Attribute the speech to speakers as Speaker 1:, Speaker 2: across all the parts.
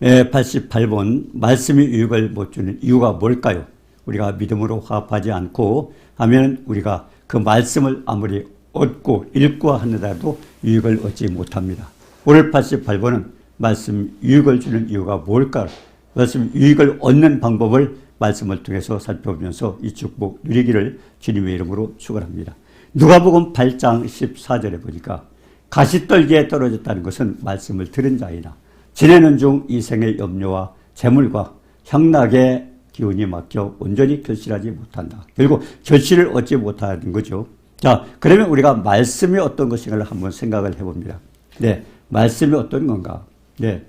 Speaker 1: 88번 말씀이 유익을 못 주는 이유가 뭘까요? 우리가 믿음으로 화합하지 않고 하면 우리가 그 말씀을 아무리 얻고 읽고 하느라도 유익을 얻지 못합니다. 오늘 88번은 말씀 유익을 주는 이유가 뭘까? 말씀 유익을 얻는 방법을 말씀을 통해서 살펴보면서 이 축복 누리기를 주님의 이름으로 축원합니다. 누가복음 8장 14절에 보니까 가시떨기에 떨어졌다는 것은 말씀을 들은 자이나 지내는 중 이 생의 염려와 재물과 향락의 기운이 막혀 온전히 결실하지 못한다. 결국 결실을 얻지 못하는 거죠. 자, 그러면 우리가 말씀이 어떤 것인가를 한번 생각을 해봅니다. 네, 말씀이 어떤 건가? 네,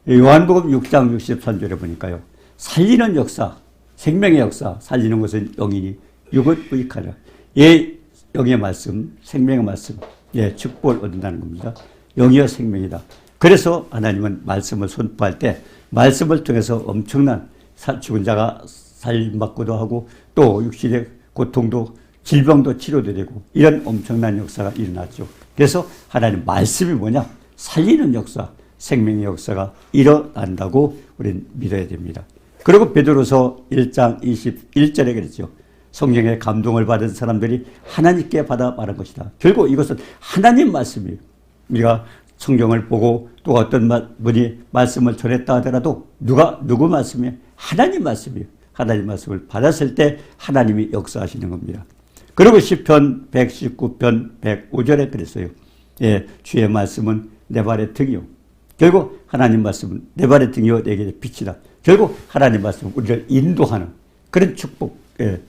Speaker 1: 요한복음 6장 63절에 보니까요. 살리는 역사, 생명의 역사, 살리는 것은 영이니 육은 의익하라. 예, 영의 말씀, 생명의 말씀, 예, 축복을 얻는다는 겁니다. 영이여 생명이다. 그래서 하나님은 말씀을 선포할 때 말씀을 통해서 엄청난 죽은 자가 살림받고도 하고 또 육신의 고통도 질병도 치료되고 이런 엄청난 역사가 일어났죠. 그래서 하나님 말씀이 뭐냐? 살리는 역사, 생명의 역사가 일어난다고 우리는 믿어야 됩니다. 그리고 베드로서 1장 21절에 그랬죠. 성령의 감동을 받은 사람들이 하나님께 받아 말한 것이다. 결국 이것은 하나님 말씀이에요. 우리가 성경을 보고 또 어떤 분이 말씀을 전했다 하더라도 누구 말씀이에요? 하나님 말씀이에요. 하나님 말씀을 받았을 때 하나님이 역사하시는 겁니다. 그리고 시편 119편 105절에 그랬어요. 예, 주의 말씀은 내 발의 등이요. 결국 하나님 말씀은 내 발의 등이요 내게 빛이다. 결국 하나님 말씀은 우리를 인도하는 그런 축복, 예,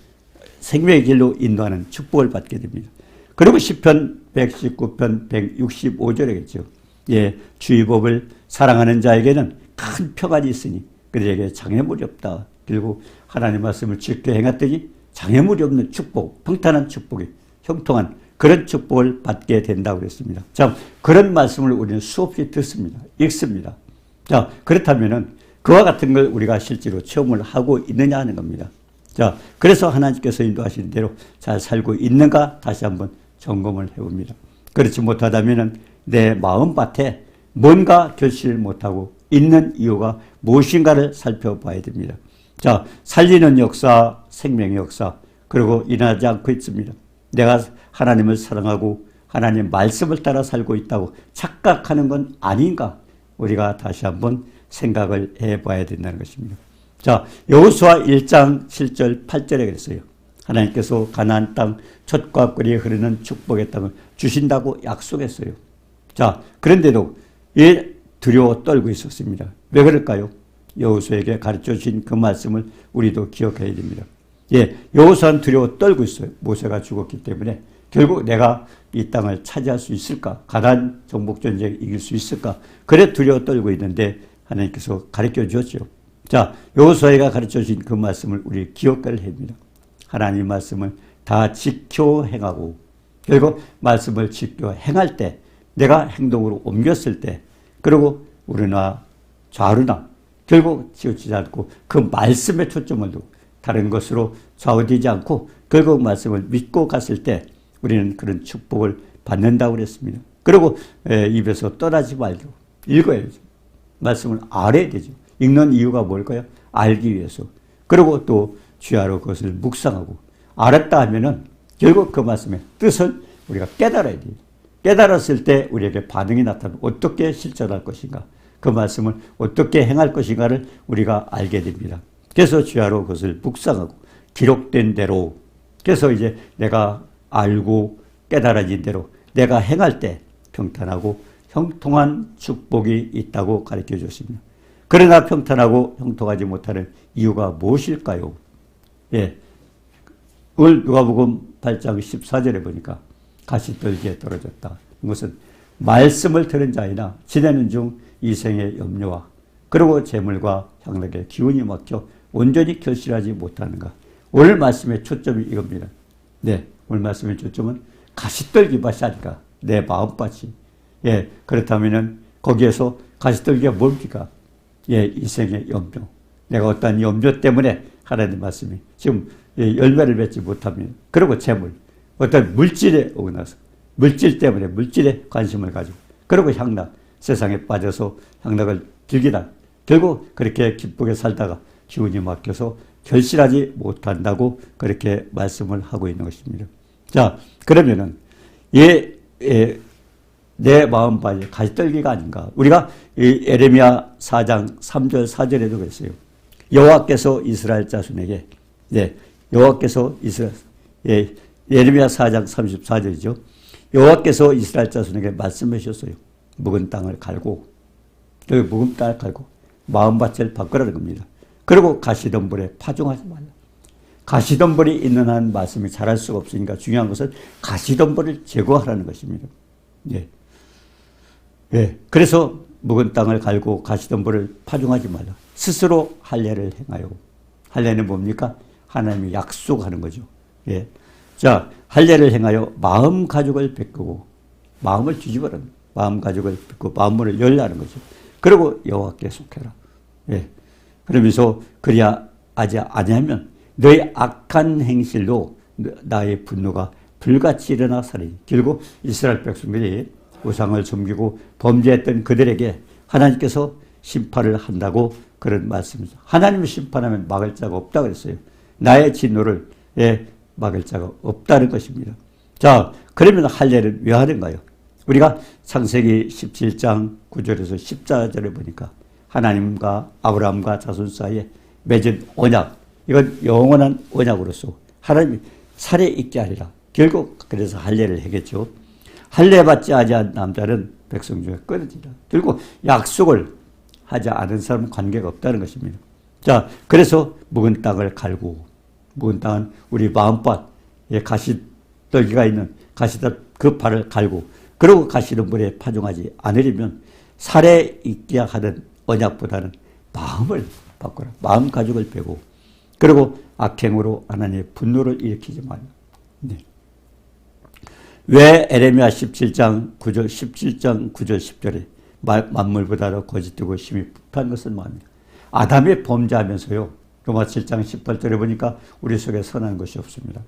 Speaker 1: 생명의 길로 인도하는 축복을 받게 됩니다. 그리고 시편 119편 165절에겠죠. 예, 주의 법을 사랑하는 자에게는 큰 평안이 있으니 그들에게 장애물이 없다. 결국 하나님 말씀을 지켜 행했더니 장애물이 없는 축복, 평탄한 축복이 형통한 그런 축복을 받게 된다고 그랬습니다. 자, 그런 말씀을 우리는 수없이 듣습니다. 읽습니다. 자, 그렇다면은 그와 같은 걸 우리가 실제로 체험을 하고 있느냐 하는 겁니다. 자, 그래서 하나님께서 인도하시는 대로 잘 살고 있는가 다시 한번 점검을 해봅니다. 그렇지 못하다면은 내 마음밭에 뭔가 결실을 못하고 있는 이유가 무엇인가를 살펴봐야 됩니다. 자, 살리는 역사, 생명의 역사, 그리고 일어나지 않고 있습니다. 내가 하나님을 사랑하고 하나님 말씀을 따라 살고 있다고 착각하는 건 아닌가? 우리가 다시 한번 생각을 해봐야 된다는 것입니다. 자, 여호수아 1장 7절 8절에 그랬어요. 하나님께서 가나안 땅 젖과 꿀이 흐르는 축복의 땅을 주신다고 약속했어요. 자, 그런데도 예, 두려워 떨고 있었습니다. 왜 그럴까요? 여호수아에게 가르쳐 주신 그 말씀을 우리도 기억해야 됩니다. 예, 여호수아는 두려워 떨고 있어요. 모세가 죽었기 때문에 결국 내가 이 땅을 차지할 수 있을까? 가나안 정복 전쟁 이길 수 있을까? 그래 두려워 떨고 있는데 하나님께서 가르쳐 주셨죠. 자, 여호수아가 가르쳐 주신 그 말씀을 우리 기억해야 합니다. 하나님 말씀을 다 지켜 행하고 결국 말씀을 지켜 행할 때 내가 행동으로 옮겼을 때 그리고 우리나 좌우나 결국 치우치지 않고 그 말씀에 초점을 두고 다른 것으로 좌우되지 않고 결국 말씀을 믿고 갔을 때 우리는 그런 축복을 받는다고 그랬습니다. 그리고 입에서 떠나지 말고 읽어야죠. 말씀을 알아야 되죠. 읽는 이유가 뭘까요? 알기 위해서. 그리고 또 주야로 그것을 묵상하고 알았다 하면은 결국 그 말씀의 뜻을 우리가 깨달아야 돼요. 깨달았을 때 우리에게 반응이 나타나면 어떻게 실천할 것인가, 그 말씀을 어떻게 행할 것인가를 우리가 알게 됩니다. 그래서 주야로 그것을 묵상하고 기록된 대로, 그래서 이제 내가 알고 깨달아진 대로 내가 행할 때 평탄하고 형통한 축복이 있다고 가르쳐 주십니다. 그러나 평탄하고 형통하지 못하는 이유가 무엇일까요? 예, 오늘 누가복음 8장 14절에 보니까 가시떨기에 떨어졌다. 이것은 말씀을 들은 자이나 지내는 중 이생의 염려와 그리고 재물과 향락의 기운이 막혀 온전히 결실하지 못하는가. 오늘 말씀의 초점이 이겁니다. 네, 오늘 말씀의 초점은 가시떨기밭이 아닌가. 내 마음밭이. 예, 그렇다면은 거기에서 가시떨기가 뭡니까? 예, 이생의 염려. 내가 어떤 염려 때문에 하나님 말씀이 지금 열매를 맺지 못하면, 그리고 재물, 어떤 물질에 어긋나서 물질 때문에 물질에 관심을 가지고, 그리고 향락, 세상에 빠져서 향락을 즐기다 결국 그렇게 기쁘게 살다가 기운이 막혀서 결실하지 못한다고 그렇게 말씀을 하고 있는 것입니다. 자, 그러면은 내 마음밭이 가시떨기가 아닌가. 우리가 이 에레미야 4장 3절 4절에도 그랬어요. 여호와께서 이스라엘 자손에게 여호와께서 이스라엘 에레미야 4장 34절이죠. 여호와께서 이스라엘 자손에게 말씀하셨어요. 묵은 땅을 갈고 여기 묵은 땅을 갈고 마음밭을 바꾸라는 겁니다. 그리고 가시덤불에 파종하지 말라. 가시덤불이 있는 한 말씀이 자랄 수가 없으니까 중요한 것은 가시덤불을 제거하라는 것입니다. 그래서 묵은 땅을 갈고 가시덤불을 파종하지 말라. 스스로 할례를 행하여. 할례는 뭡니까? 하나님이 약속하는 거죠. 자, 할례를 행하여 마음 가죽을 베꾸고 마음을 뒤집어라. 마음 가죽을 베꾸고 마음문을 열라는 거죠. 그리고 여호와께 속해라. 그러면서 그리야 하지 아니하면 너의 악한 행실로 나의 분노가 불같이 일어나 살이니. 결국 이스라엘 백성들이 우상을 섬기고 범죄했던 그들에게 하나님께서 심판을 한다고 그런 말씀이죠. 하나님이 심판하면 막을 자가 없다 그랬어요. 나의 진노를 막을 자가 없다는 것입니다. 자, 그러면 할례를 왜 하는가요? 우리가 창세기 17장 9절에서 14절에 보니까 하나님과 아브라함과 자손 사이에 맺은 언약, 이건 영원한 언약으로서 하나님이 살에 있게 하리라. 결국 그래서 할례를 하겠죠. 할례 받지 아니한 남자는 백성 중에 끊어지라. 결국 약속을 하지 않은 사람은 관계가 없다는 것입니다. 자, 그래서 묵은 땅을 갈고, 묵은 땅은 우리 마음밭에 가시떨기가 있는 그 발을 갈고, 그리고 가시덤불에 파종하지 않으려면 살에 있게 하는 언약보다는 마음을 바꾸라. 마음 가죽을 빼고, 그리고 악행으로 하나님의 분노를 일으키지 말라. 왜 에레미야 17장 9절 10절에 만물보다도 거짓되고 심히 부패한 것은 뭐합니까? 아담이 범죄하면서요. 로마 7장 18절에 보니까 우리 속에 선한 것이 없습니다.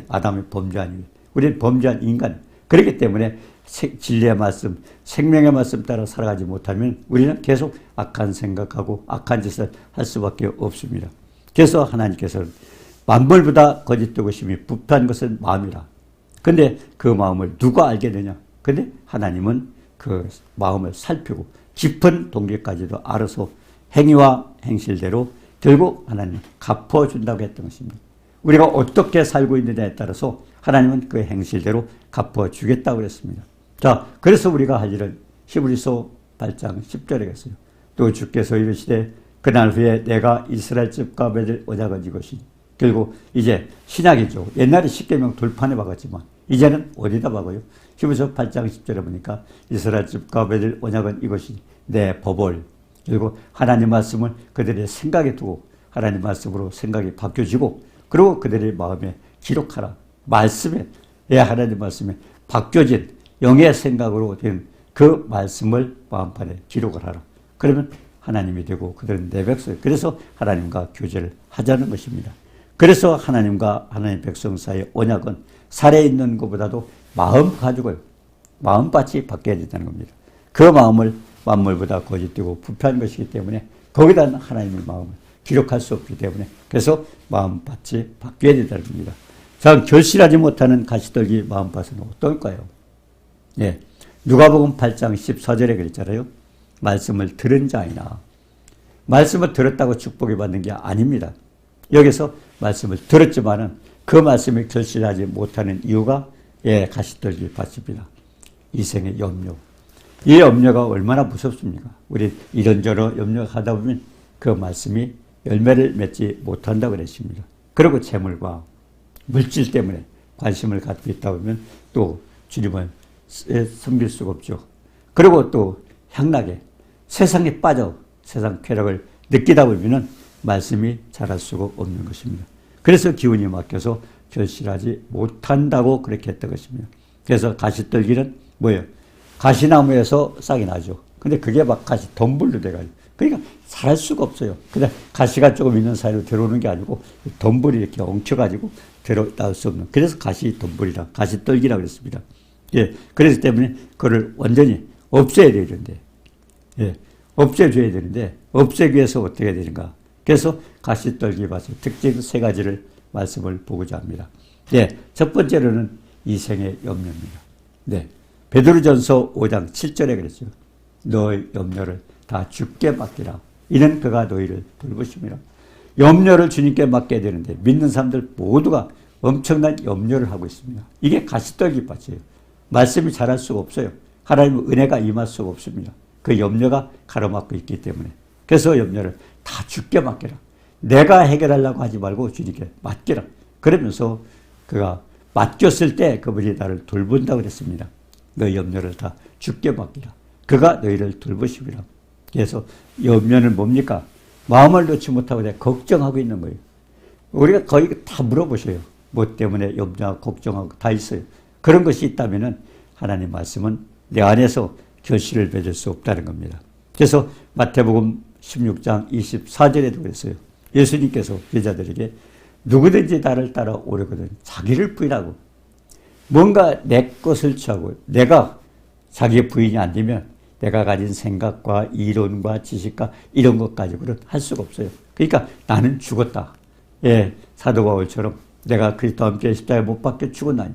Speaker 1: 아담이 범죄한 우리는 범죄한 인간. 그렇기 때문에 진리의 말씀, 생명의 말씀 따라 살아가지 못하면 우리는 계속 악한 생각하고 악한 짓을 할 수밖에 없습니다. 그래서 하나님께서는 만물보다 거짓되고 심히 부패한 것은 마음이라. 근데 그 마음을 누가 알겠느냐? 근데 하나님은 그 마음을 살피고 깊은 동기까지도 알아서 행위와 행실대로 결국 하나님 갚아준다고 했던 것입니다. 우리가 어떻게 살고 있느냐에 따라서 하나님은 그 행실대로 갚아주겠다고 그랬습니다. 자, 그래서 우리가 할 일은 히브리서 8장 10절에 갔어요. 또 주께서 이르시되 그날 후에 내가 이스라엘 집과 맺을 언약은 이것이. 결국 이제 신약이죠. 옛날에 십계명 돌판에 박았지만 이제는 어디다 박아요? 히브리서 8장 10절에 보니까 이스라엘 집과 맺을 언약은 이것이 내 법을. 그리고 하나님 말씀을 그들의 생각에 두고 하나님 말씀으로 생각이 바뀌어지고 그리고 그들의 마음에 기록하라. 말씀에 하나님 말씀에 바뀌어진 영의 생각으로 된 그 말씀을 마음판에 기록을 하라. 그러면 하나님이 되고 그들은 내 백성. 그래서 하나님과 교제를 하자는 것입니다. 그래서 하나님과 하나님 백성 사이의 언약은 살에 있는 것보다도 마음 가죽을 마음밭이 바뀌어야 된다는 겁니다. 그 마음을 만물보다 거짓되고 부패한 것이기 때문에 거기다 하나님의 마음을 기록할 수 없기 때문에 그래서 마음밭이 바뀌어야 된다는 겁니다. 자, 결실하지 못하는 가시떨기 마음밭은 어떨까요? 누가복음 8장 14절에 그랬잖아요. 말씀을 들은 자이나. 말씀을 들었다고 축복을 받는 게 아닙니다. 여기서 말씀을 들었지만은 그 말씀이 결실하지 못하는 이유가 가시떨기 밭입니다. 이생의 염려. 이 염려가 얼마나 무섭습니까? 우리 이런저런 염려하다 보면 그 말씀이 열매를 맺지 못한다고 그랬습니다. 그리고 재물과 물질 때문에 관심을 갖고 있다 보면 또 주님을 섬길 수가 없죠. 그리고 또 향락에 세상에 빠져 세상 쾌락을 느끼다 보면 말씀이 자랄 수가 없는 것입니다. 그래서 기운이 막혀서 결실하지 못한다고 그렇게 했던 것입니다. 그래서 가시떨기는 뭐예요? 가시나무에서 싹이 나죠. 근데 그게 막 가시 덤불로 돼가지고. 그러니까 자랄 수가 없어요. 그냥 가시가 조금 있는 사이로 들어오는 게 아니고 덤불이 이렇게 엉켜가지고 들어올 수 없는. 그래서 가시 덤불이라, 가시떨기라 그랬습니다. 그래서 때문에 그걸 완전히 없애야 되는데, 없애줘야 되는데 없애기 위해서 어떻게 해야 되는가. 그래서 가시떨기 밭의 특징 세 가지를 말씀을 보고자 합니다. 네, 첫 번째로는 이생의 염려입니다. 네, 베드로전서 5장 7절에 그랬죠. 너의 염려를 다 주께 맡기라. 이는 그가 너희를 돌보심이라. 염려를 주님께 맡겨야 되는데 믿는 사람들 모두가 엄청난 염려를 하고 있습니다. 이게 가시떨기 밭이에요. 말씀이 자랄 수가 없어요. 하나님의 은혜가 임할 수가 없습니다. 그 염려가 가로막고 있기 때문에. 그래서 염려를 다 주께 맡겨라. 내가 해결하려고 하지 말고 주님께 맡겨라. 그러면서 그가 맡겼을 때 그분이 나를 돌본다고 그랬습니다. 너희 염려를 다 주께 맡기라. 그가 너희를 돌보시리라. 그래서 염려는 뭡니까? 마음을 놓지 못하고 내가 걱정하고 있는 거예요. 우리가 거의 다 물어보셔요. 뭐 때문에 염려하고 걱정하고 다 있어요. 그런 것이 있다면 하나님 말씀은 내 안에서 결실을 맺을 수 없다는 겁니다. 그래서 마태복음 16장 24절에도 그랬어요. 예수님께서 제자들에게 누구든지 나를 따라오려거든 자기를 부인하고 뭔가 내 것을 취하고 내가 자기의 부인이 안 되면 내가 가진 생각과 이론과 지식과 이런 것 가지고는 할 수가 없어요. 그러니까 나는 죽었다. 예, 사도 바울처럼 내가 그리스도와 함께 십자가에 못 박혀 죽었나니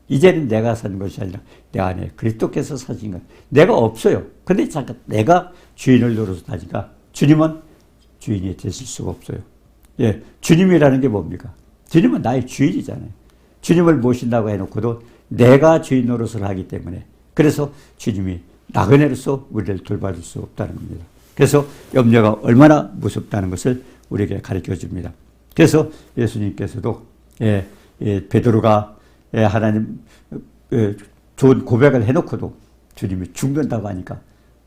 Speaker 1: 이제는 내가 사는 것이 아니라 내 안에 그리스도께서 사신 것. 내가 없어요. 근데 잠깐 내가 주인을 노릇을 하니까 주님은 주인이 되실 수가 없어요. 예, 주님이라는 게 뭡니까? 주님은 나의 주인이잖아요. 주님을 모신다고 해놓고도 내가 주인 노릇을 하기 때문에 그래서 주님이 나그네로서 우리를 돌봐줄 수 없다는 겁니다. 그래서 염려가 얼마나 무섭다는 것을 우리에게 가르쳐 줍니다. 그래서 예수님께서도 베드로가 하나님 좋은 고백을 해놓고도 주님이 죽는다고 하니까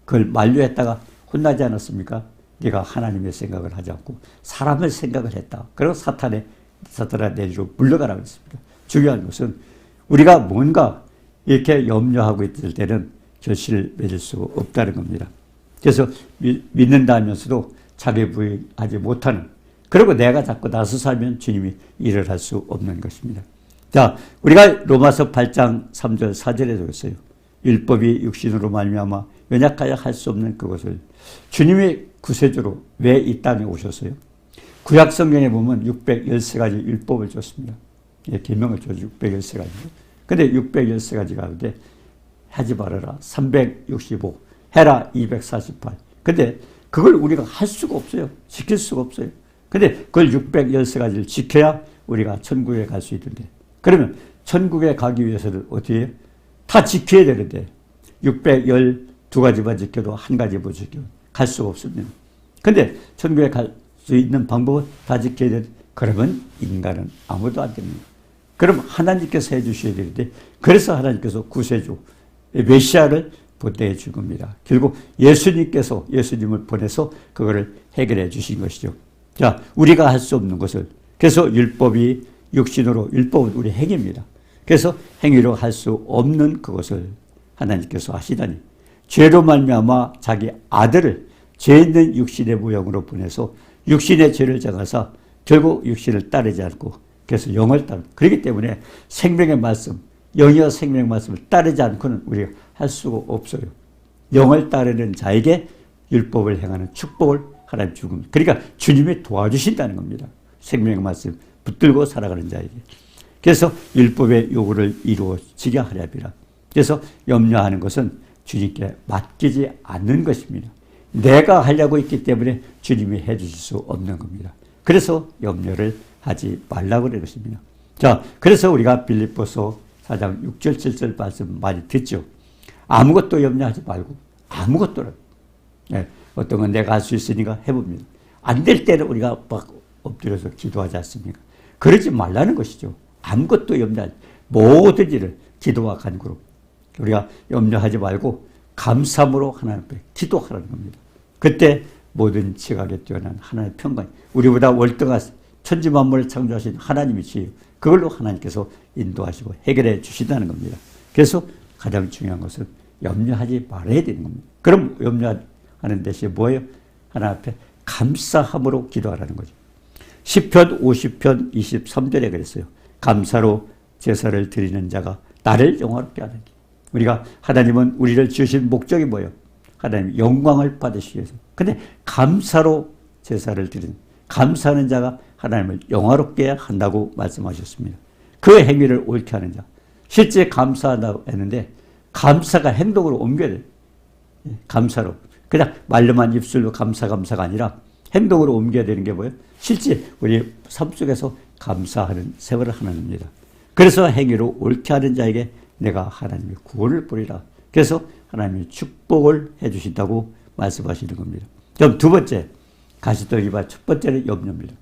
Speaker 1: 그걸 만류했다가 혼나지 않았습니까? 네가 하나님의 생각을 하지 않고 사람의 생각을 했다. 그리고 사탄아 내리로 물러가라고 했습니다. 중요한 것은 우리가 뭔가 이렇게 염려하고 있을 때는 결실을 맺을 수 없다는 겁니다. 그래서 믿는다 하면서도 자기 부인하지 못하는, 그리고 내가 자꾸 나서 살면 주님이 일을 할 수 없는 것입니다. 자, 우리가 로마서 8장 3절 4절에도 있어요. 율법이 육신으로 말미암아 연약하여 할 수 없는 그것을 주님이 구세주로 왜 이 땅에 오셨어요? 구약 성경에 보면 613가지 율법을 줬습니다. 예, 계명을 줬죠. 613가지. 근데 613가지 가운데 하지 말아라 365, 해라 248. 근데 그걸 우리가 할 수가 없어요. 지킬 수가 없어요. 근데 그걸 613가지를 지켜야 우리가 천국에 갈 수 있는데, 그러면 천국에 가기 위해서는 어떻게 해요? 다 지켜야 되는데 612가지만 지켜도 한 가지 못 지켜도 갈 수가 없습니다. 근데 천국에 갈 수 있는 방법은 다 지켜야 되는데, 그러면 인간은 아무도 안 됩니다. 그럼 하나님께서 해주셔야 되는데, 그래서 하나님께서 구세주 메시아를 보내해 준 겁니다. 결국 예수님을 보내서 그거를 해결해 주신 것이죠. 자, 우리가 할 수 없는 것을, 그래서 율법이 육신으로, 율법은 우리 행위입니다. 그래서 행위로 할 수 없는 그것을 하나님께서 하시다니, 죄로 말미암아 자기 아들을 죄 있는 육신의 모형으로 보내서 육신의 죄를 정하사 결국 육신을 따르지 않고, 그래서 영을 따르. 그렇기 때문에 생명의 말씀, 영이여 생명의 말씀을 따르지 않고는 우리가 할 수가 없어요. 영을 따르는 자에게 율법을 행하는 축복을 하나님 주고, 그러니까 주님이 도와주신다는 겁니다. 생명의 말씀 붙들고 살아가는 자에게. 그래서 율법의 요구를 이루어지게 하려니라. 그래서 염려하는 것은 주님께 맡기지 않는 것입니다. 내가 하려고 있기 때문에 주님이 해주실 수 없는 겁니다. 그래서 염려를 하지 말라고 그런 것입니다. 자, 그래서 우리가 빌립보서 4장 6절 7절 말씀 많이 듣죠. 아무것도 염려하지 말고, 아무것도. 네, 어떤 건 내가 할 수 있으니까 해봅니다. 안 될 때는 우리가 막 엎드려서 기도하지 않습니까? 그러지 말라는 것이죠. 아무것도 염려하지, 모든 일을 기도와 간구로 우리가 염려하지 말고 감사함으로 하나님 앞에 기도하라는 겁니다. 그때 모든 지각에 뛰어난 하나님의 평강이, 우리보다 월등한 천지만물을 창조하신 하나님이시요, 그걸로 하나님께서 인도하시고 해결해 주신다는 겁니다. 그래서 가장 중요한 것은 염려하지 말아야 되는 겁니다. 그럼 염려하는 대신에 뭐예요? 하나님 앞에 감사함으로 기도하라는 거죠. 시편 50편 23절에 그랬어요. 감사로 제사를 드리는 자가 나를 영화롭게 하느니. 우리가, 하나님은 우리를 지으신 목적이 뭐예요? 하나님 영광을 받으시기 위해서. 근데 감사로 제사를 드리는, 감사하는 자가 하나님을 영화롭게 한다고 말씀하셨습니다. 그 행위를 옳게 하는 자. 실제 감사하다고 했는데 감사가 행동으로 옮겨야 돼요. 감사로. 그냥 말로만 입술로 감사가 아니라 행동으로 옮겨야 되는 게 뭐예요? 실제 우리 삶 속에서 감사하는 생활을 하는 겁니다. 그래서 행위로 옳게 하는 자에게 내가 하나님의 구원을 보리라. 그래서 하나님의 축복을 해 주신다고 말씀하시는 겁니다. 그럼 두 번째, 가시더기와 첫 번째는 염려입니다.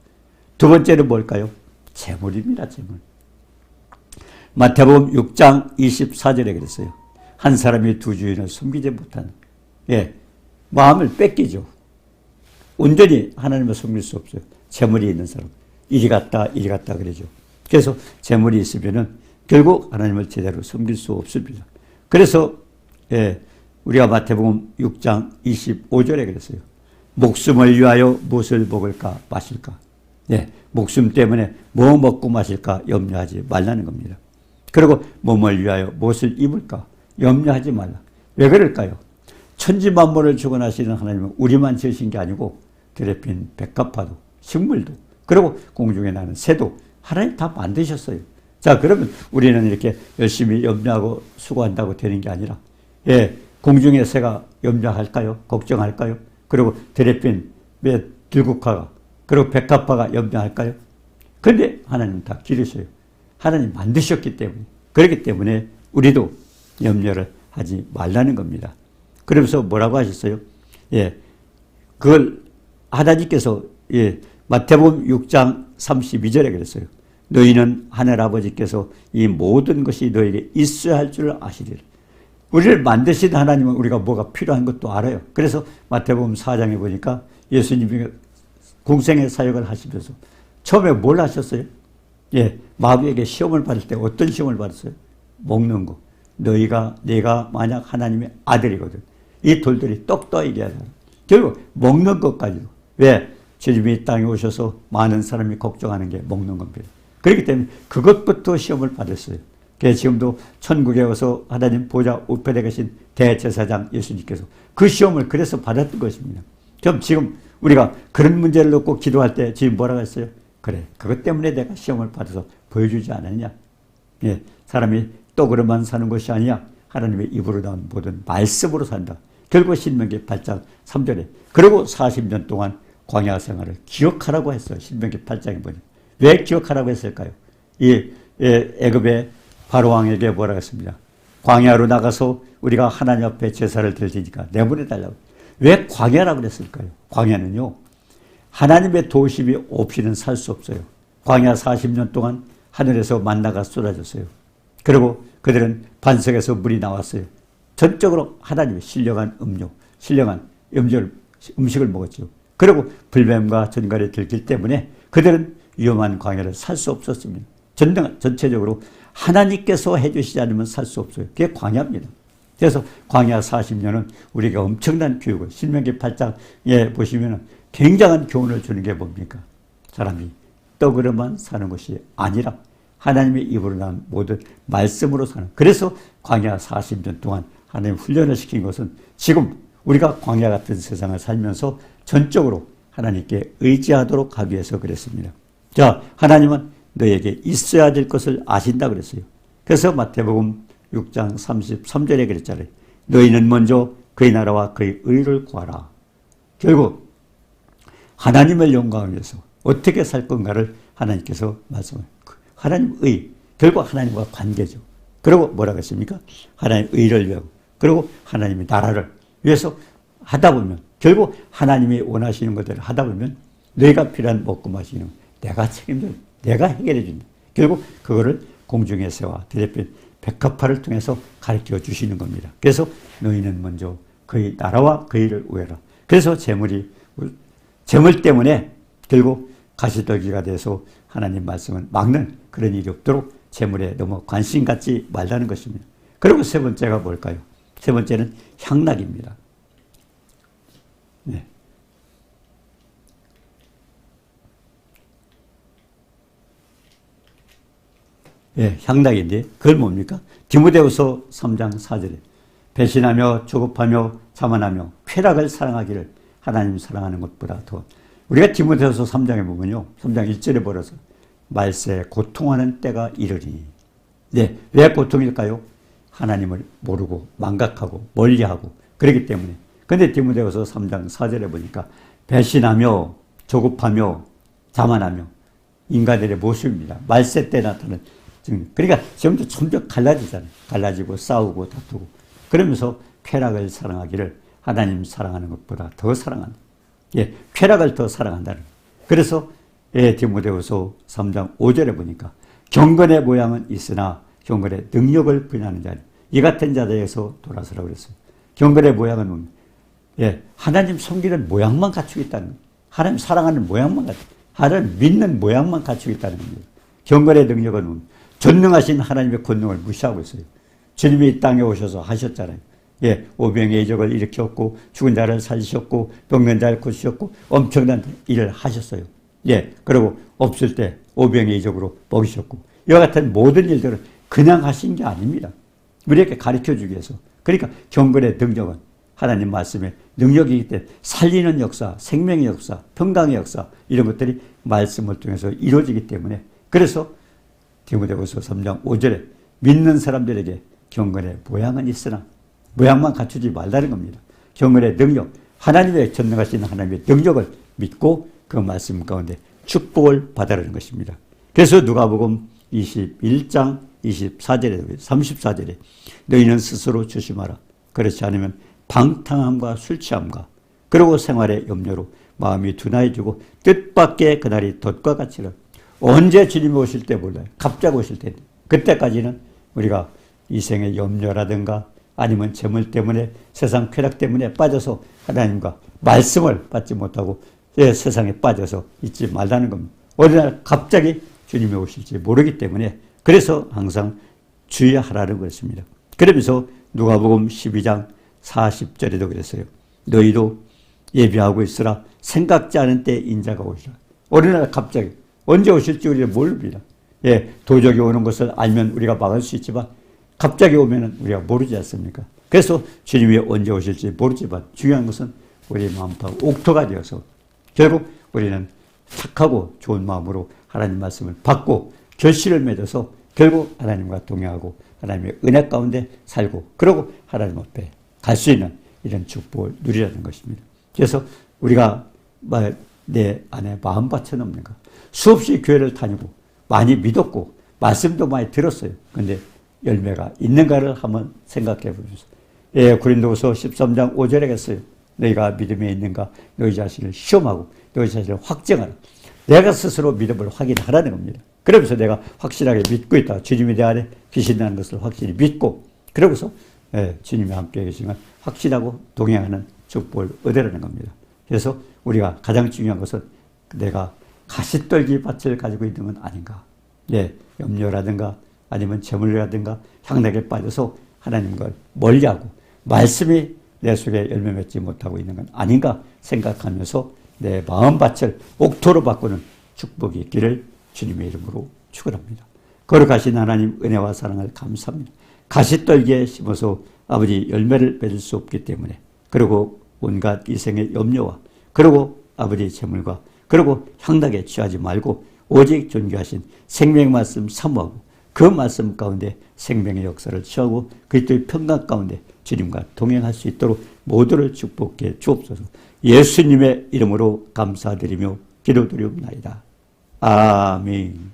Speaker 1: 두 번째는 뭘까요? 재물입니다. 재물. 마태복음 6장 24절에 그랬어요. 한 사람이 두 주인을 섬기지 못하는, 마음을 뺏기죠. 온전히 하나님을 섬길 수 없어요. 재물이 있는 사람. 이리 갔다 그러죠. 그래서 재물이 있으면은 결국 하나님을 제대로 섬길 수 없습니다. 그래서 우리가 마태복음 6장 25절에 그랬어요. 목숨을 위하여 무엇을 먹을까 마실까. 목숨 때문에 뭐 먹고 마실까 염려하지 말라는 겁니다. 그리고 몸을 위하여 무엇을 입을까 염려하지 말라. 왜 그럴까요? 천지만물을 주관하시는 하나님은 우리만 지으신 게 아니고 들에 핀 백합화도, 식물도, 그리고 공중에 나는 새도 하나님 다 만드셨어요. 자, 그러면 우리는 이렇게 열심히 염려하고 수고한다고 되는 게 아니라, 공중의 새가 염려할까요? 걱정할까요? 그리고 들에 핀 들국화가, 그리고 백합화가 염려할까요? 근데 하나님 다 기르셔요. 하나님 만드셨기 때문에. 그렇기 때문에 우리도 염려를 하지 말라는 겁니다. 그러면서 뭐라고 하셨어요? 그걸 하나님께서, 마태복음 6장 32절에 그랬어요. 너희는 하늘아버지께서 이 모든 것이 너에게 있어야 할 줄 아시리라. 우리를 만드신 하나님은 우리가 뭐가 필요한 것도 알아요. 그래서 마태복음 4장에 보니까 예수님이 공생의 사역을 하시면서 처음에 뭘 하셨어요? 마귀에게 시험을 받을 때 어떤 시험을 받았어요? 먹는 거. 내가 만약 하나님의 아들이거든. 이 돌들이 떡 떠이게 하잖아. 결국 먹는 것까지도. 왜? 주님이 이 땅에 오셔서 많은 사람이 걱정하는 게 먹는 겁니다. 그렇기 때문에 그것부터 시험을 받았어요. 그래서 지금도 천국에 와서 하나님 보좌 우편에 계신 대제사장 예수님께서 그 시험을 그래서 받았던 것입니다. 그럼 지금 우리가 그런 문제를 놓고 기도할 때 지금 뭐라고 했어요? 그래, 그것 때문에 내가 시험을 받아서 보여주지 않았냐? 사람이 떡으로만 사는 것이 아니야. 하나님의 입으로 나온 모든 말씀으로 산다. 결국 신명기 8장 3절에 그리고 40년 동안 광야 생활을 기억하라고 했어요. 신명기 8장에 보니. 왜 기억하라고 했을까요? 애굽의 바로왕에게 뭐라고 했습니다. 광야로 나가서 우리가 하나님 앞에 제사를 드릴 테니까 내보내달라고. 왜 광야라고 그랬을까요? 광야는요, 하나님의 도우심이 없이는 살 수 없어요. 광야 40년 동안 하늘에서 만나가 쏟아졌어요. 그리고 그들은 반석에서 물이 나왔어요. 전적으로 하나님의 신령한 음식을 먹었죠. 그리고 불뱀과 전갈이 들기 때문에 그들은 위험한 광야를 살 수 없었습니다. 전체적으로 하나님께서 해주시지 않으면 살 수 없어요. 그게 광야입니다. 그래서 광야 40년은 우리가 엄청난 교육을, 신명기 8장에 보시면 굉장한 교훈을 주는 게 뭡니까? 사람이 떡으로만 사는 것이 아니라 하나님의 입으로 나온 모든 말씀으로 사는. 그래서 광야 40년 동안 하나님 훈련을 시킨 것은 지금 우리가 광야 같은 세상을 살면서 전적으로 하나님께 의지하도록 하기 위해서 그랬습니다. 자, 하나님은 너에게 있어야 될 것을 아신다 그랬어요. 그래서 마태복음 6장 33절에 그랬잖아요. 너희는 먼저 그의 나라와 그의 의를 구하라. 결국 하나님을 영광하기 위해서 어떻게 살 건가를 하나님께서 말씀해요. 하나님 의, 결국 하나님과 관계죠. 그리고 뭐라고 했습니까? 하나님의 의를 위하고, 그리고 하나님의 나라를 위해서 하다 보면, 결국 하나님이 원하시는 것들을 하다 보면 너희가 필요한 먹고 마시는 내가 책임져, 내가 해결해 준다. 결국 그거를 공중의 새와 들에핀 백합화를 통해서 가르쳐 주시는 겁니다. 그래서 너희는 먼저 그의 나라와 그의 일을 구해라. 그래서 재물 때문에 결국 가시더기가 돼서 하나님 말씀을 막는 그런 일이 없도록 재물에 너무 관심 갖지 말라는 것입니다. 그리고 세 번째가 뭘까요? 세 번째는 향락입니다. 네. 향락인데 그걸 뭡니까? 디모데후서 3장 4절에 배신하며 조급하며 자만하며 쾌락을 사랑하기를 하나님 사랑하는 것보다 더. 우리가 디모데후서 3장에 보면요. 3장 1절에 벌어서 말세에 고통하는 때가 이르리니. 네, 왜 고통일까요? 하나님을 모르고 망각하고 멀리하고 그렇기 때문에. 근데 디모데후서 3장 4절에 보니까 배신하며 조급하며 자만하며 인간들의 모습입니다. 말세 때 나타나는. 그러니까 지금도 점점 갈라지잖아요. 갈라지고 싸우고 다투고. 그러면서 쾌락을 사랑하기를 하나님 사랑하는 것보다 더 사랑한다. 예, 쾌락을 더 사랑한다는. 그래서 디모데후서 3장 5절에 보니까 경건의 모양은 있으나 경건의 능력을 부인하는 자니 이 같은 자들에서 돌아서라고 그랬어요. 경건의 모양은 뭡니까? 예, 하나님 섬기는 모양만 갖추고 있다는 거예요. 하나님 사랑하는 모양만 갖추고, 하나님 믿는 모양만 갖추고 있다는 겁니다. 경건의 능력은 뭡니까? 전능하신 하나님의 권능을 무시하고 있어요. 주님이 이 땅에 오셔서 하셨잖아요. 예, 오병의 이적을 일으켰고 죽은 자를 살리셨고 병든 자를 고치셨고 엄청난 일을 하셨어요. 예, 그리고 없을 때 오병의 이적으로 먹이셨고 이와 같은 모든 일들을 그냥 하신 게 아닙니다. 우리에게 가르쳐주기 위해서. 그러니까 경건의 능력은 하나님 말씀의 능력이기 때문에 살리는 역사, 생명의 역사, 평강의 역사 이런 것들이 말씀을 통해서 이루어지기 때문에 그래서 디모데후서 3장 5절에 믿는 사람들에게 경건의 모양은 있으나 모양만 갖추지 말라는 겁니다. 경건의 능력, 하나님의 전능하신 하나님의 능력을 믿고 그 말씀 가운데 축복을 받으라는 것입니다. 그래서 누가복음 21장 24절에 34절에 너희는 스스로 조심하라. 그렇지 않으면 방탕함과 술 취함과 그리고 생활의 염려로 마음이 둔하여지고 뜻밖의 그날이 덫과 같이는 언제 주님이 오실 때 몰라요. 갑자기 오실 때. 그때까지는 우리가 이생의 염려라든가 아니면 재물 때문에 세상 쾌락 때문에 빠져서 하나님과 말씀을 받지 못하고 세상에 빠져서 있지 말라는 겁니다. 어느 날 갑자기 주님이 오실지 모르기 때문에 그래서 항상 주의하라는 것입니다. 그러면서 누가복음 12장 40절에도 그랬어요. 너희도 예비하고 있으라. 생각지 않은 때 인자가 오시라. 어느 날 갑자기 언제 오실지 우리는 모릅니다. 예, 도적이 오는 것을 알면 우리가 막을 수 있지만 갑자기 오면은 우리가 모르지 않습니까? 그래서 주님이 언제 오실지 모르지만 중요한 것은 우리 마음과 옥토가 되어서 결국 우리는 착하고 좋은 마음으로 하나님 말씀을 받고 결실을 맺어서 결국 하나님과 동행하고 하나님의 은혜 가운데 살고 그러고 하나님 앞에 갈 수 있는 이런 축복을 누리라는 것입니다. 그래서 우리가 내 안에 마음 받쳐놓는가 수없이 교회를 다니고 많이 믿었고 말씀도 많이 들었어요. 근데 열매가 있는가를 한번 생각해 보십시오. 예, 고린도후서 13장 5절에 했어요. 너희가 믿음에 있는가 너희 자신을 시험하고 너희 자신을 확증하라. 내가 스스로 믿음을 확인하라는 겁니다. 그러면서 내가 확실하게 믿고 있다. 주님이 내 안에 계신다는 것을 확실히 믿고 그러고서 주님이 함께 계시면 확신하고 동행하는 축복을 얻으라는 겁니다. 그래서 우리가 가장 중요한 것은 내가 가시떨기 밭을 가지고 있는 건 아닌가. 네, 염려라든가 아니면 재물이라든가 향락에 빠져서 하나님과 멀리하고 말씀이 내 속에 열매 맺지 못하고 있는 건 아닌가 생각하면서 내 마음밭을 옥토로 바꾸는 축복이 있기를 주님의 이름으로 축원합니다. 거룩하신 하나님 은혜와 사랑을 감사합니다. 가시떨기에 심어서 아버지 열매를 맺을 수 없기 때문에 그리고 온갖 이생의 염려와 그리고 아버지 재물과 그리고 향락에 취하지 말고 오직 존귀하신 생명의 말씀 사모하고 그 말씀 가운데 생명의 역사를 취하고 그리스도의 평강 가운데 주님과 동행할 수 있도록 모두를 축복해 주옵소서. 예수님의 이름으로 감사드리며 기도드리옵나이다. 아멘.